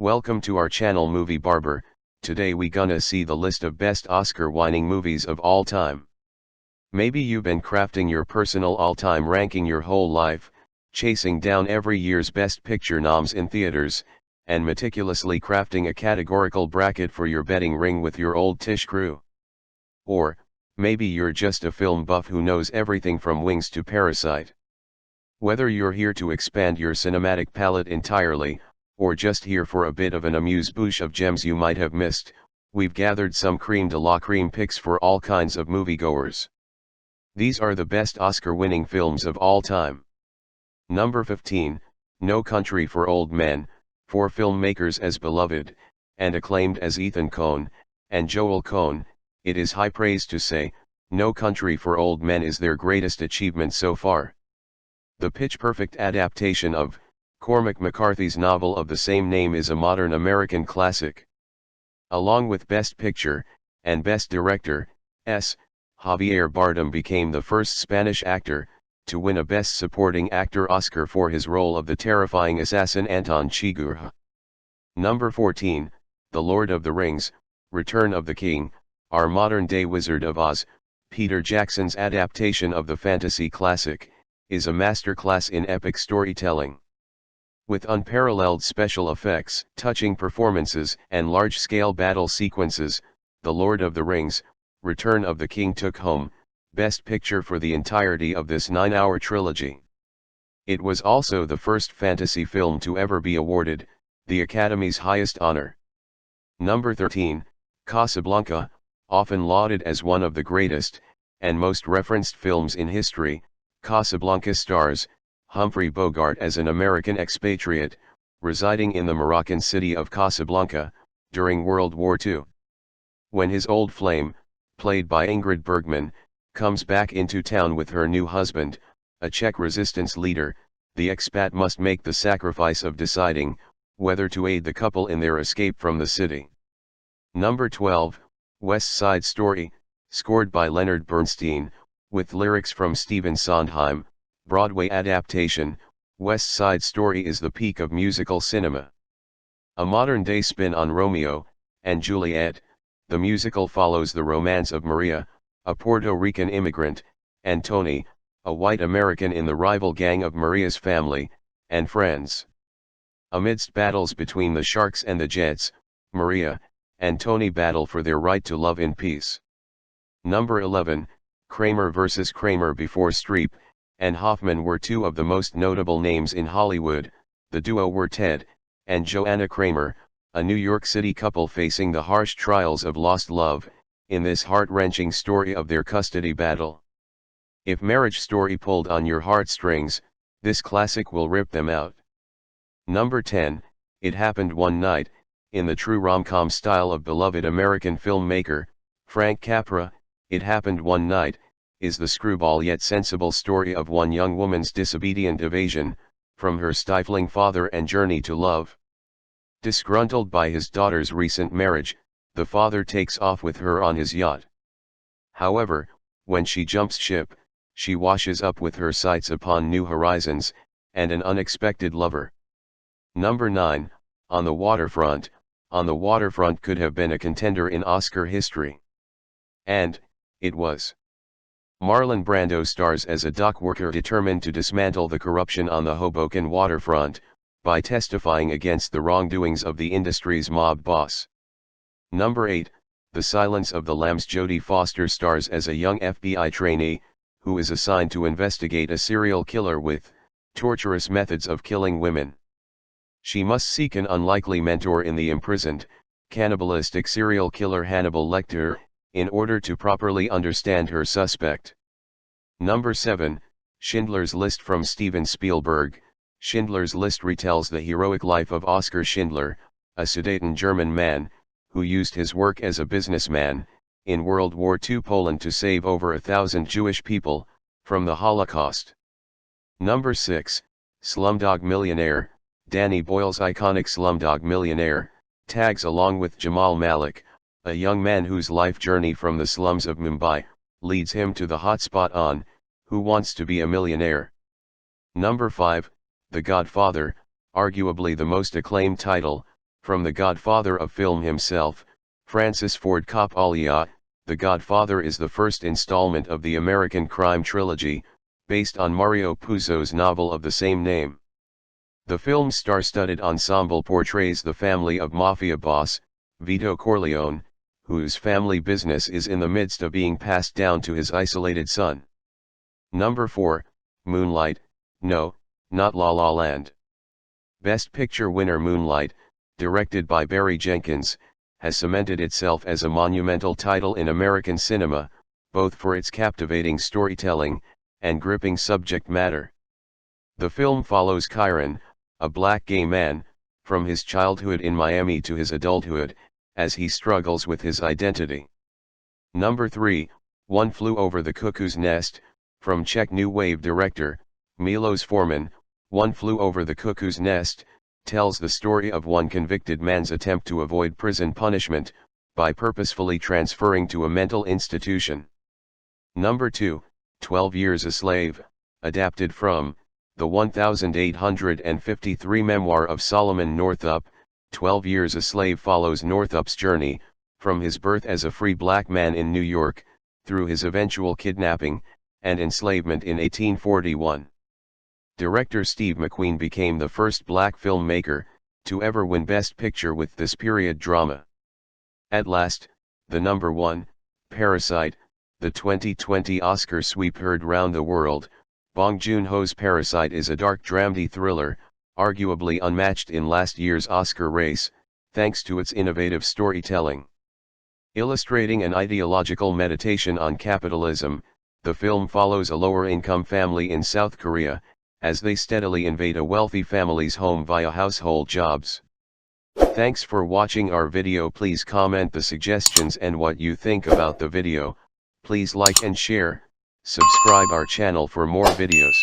Welcome to our channel Movie Barber. Today we gonna see the list of best Oscar-winning movies of all time. Maybe you've been crafting your personal all-time ranking your whole life, chasing down every year's best picture noms in theaters, and meticulously crafting a categorical bracket for your betting ring with your old Tisch crew. Or, maybe you're just a film buff who knows everything from Wings to Parasite. Whether you're here to expand your cinematic palette entirely, or just here for a bit of an amuse bouche of gems you might have missed, we've gathered some creme de la creme picks for all kinds of moviegoers. These are the best Oscar-winning films of all time. Number 15, No Country for Old Men, for filmmakers as beloved, and acclaimed as Ethan Coen, and Joel Coen, it is high praise to say, No Country for Old Men is their greatest achievement so far. The pitch-perfect adaptation of Cormac McCarthy's novel of the same name is a modern American classic. Along with Best Picture, and Best Director, Javier Bardem became the first Spanish actor to win a Best Supporting Actor Oscar for his role of the terrifying assassin Anton Chigurh. Number 14, The Lord of the Rings, Return of the King, our modern-day Wizard of Oz, Peter Jackson's adaptation of the fantasy classic, is a masterclass in epic storytelling. With unparalleled special effects, touching performances, and large-scale battle sequences, The Lord of the Rings, Return of the King took home Best Picture for the entirety of this 9-hour trilogy. It was also the first fantasy film to ever be awarded the Academy's highest honor. Number 13, Casablanca, often lauded as one of the greatest and most referenced films in history. Casablanca stars Humphrey Bogart as an American expatriate, residing in the Moroccan city of Casablanca, during World War II. When his old flame, played by Ingrid Bergman, comes back into town with her new husband, a Czech resistance leader, the expat must make the sacrifice of deciding whether to aid the couple in their escape from the city. Number 12, West Side Story, scored by Leonard Bernstein, with lyrics from Stephen Sondheim, Broadway adaptation. West Side Story is the peak of musical cinema. A modern-day spin on Romeo and Juliet, the musical follows the romance of Maria, a Puerto Rican immigrant, and Tony, a white American in the rival gang of Maria's family and friends. Amidst battles between the Sharks and the Jets, Maria and Tony battle for their right to love in peace. Number 11, Kramer vs. Kramer. Before Streep and Hoffman were two of the most notable names in Hollywood, the duo were Ted and Joanna Kramer, a New York City couple facing the harsh trials of lost love, in this heart-wrenching story of their custody battle. If Marriage Story pulled on your heartstrings, this classic will rip them out. Number 10, It Happened One Night, in the true rom-com style of beloved American filmmaker Frank Capra. It Happened One Night is the screwball yet sensible story of one young woman's disobedient evasion from her stifling father and journey to love. Disgruntled by his daughter's recent marriage, the father takes off with her on his yacht. However, when she jumps ship, she washes up with her sights upon new horizons and an unexpected lover. Number 9, On the Waterfront. On the Waterfront could have been a contender in Oscar history. And it was. Marlon Brando stars as a dock worker determined to dismantle the corruption on the Hoboken waterfront, by testifying against the wrongdoings of the industry's mob boss. Number 8, The Silence of the Lambs. Jodie Foster stars as a young FBI trainee, who is assigned to investigate a serial killer with torturous methods of killing women. She must seek an unlikely mentor in the imprisoned, cannibalistic serial killer Hannibal Lecter, in order to properly understand her suspect. Number 7, Schindler's List. From Steven Spielberg. Schindler's List retells the heroic life of Oskar Schindler, a Sudeten German man, who used his work as a businessman, in World War II Poland to save over 1,000 Jewish people from the Holocaust. Number 6, Slumdog Millionaire. Danny Boyle's iconic Slumdog Millionaire tags along with Jamal Malik, a young man whose life journey from the slums of Mumbai leads him to the hotspot on Who Wants to Be a Millionaire. Number 5, The Godfather, arguably the most acclaimed title From the godfather of film himself, Francis Ford Coppola, The Godfather is the first installment of the American crime trilogy, based on Mario Puzo's novel of the same name. The film's star-studded ensemble portrays the family of mafia boss, Vito Corleone, whose family business is in the midst of being passed down to his isolated son. Number 4, Moonlight, no, not La La Land. Best Picture winner Moonlight, directed by Barry Jenkins, has cemented itself as a monumental title in American cinema, both for its captivating storytelling and gripping subject matter. The film follows Kyron, a black gay man, from his childhood in Miami to his adulthood, as he struggles with his identity. Number 3, One Flew Over the Cuckoo's Nest, from Czech New Wave director, Milos Forman. One Flew Over the Cuckoo's Nest tells the story of one convicted man's attempt to avoid prison punishment, by purposefully transferring to a mental institution. Number 2, 12 Years a Slave, adapted from the 1853 memoir of Solomon Northup. 12 Years a Slave follows Northup's journey, from his birth as a free black man in New York, through his eventual kidnapping and enslavement in 1841. Director Steve McQueen became the first black filmmaker to ever win Best Picture with this period drama. At last, the number 1, Parasite, the 2020 Oscar sweep heard round the world. Bong Joon-ho's Parasite is a dark dramedy thriller, arguably unmatched in last year's Oscar race, thanks to its innovative storytelling. Illustrating an ideological meditation on capitalism, the film follows a lower-income family in South Korea, as they steadily invade a wealthy family's home via household jobs. Thanks for watching our video. Please comment the suggestions and what you think about the video. Please like and share, subscribe our channel for more videos.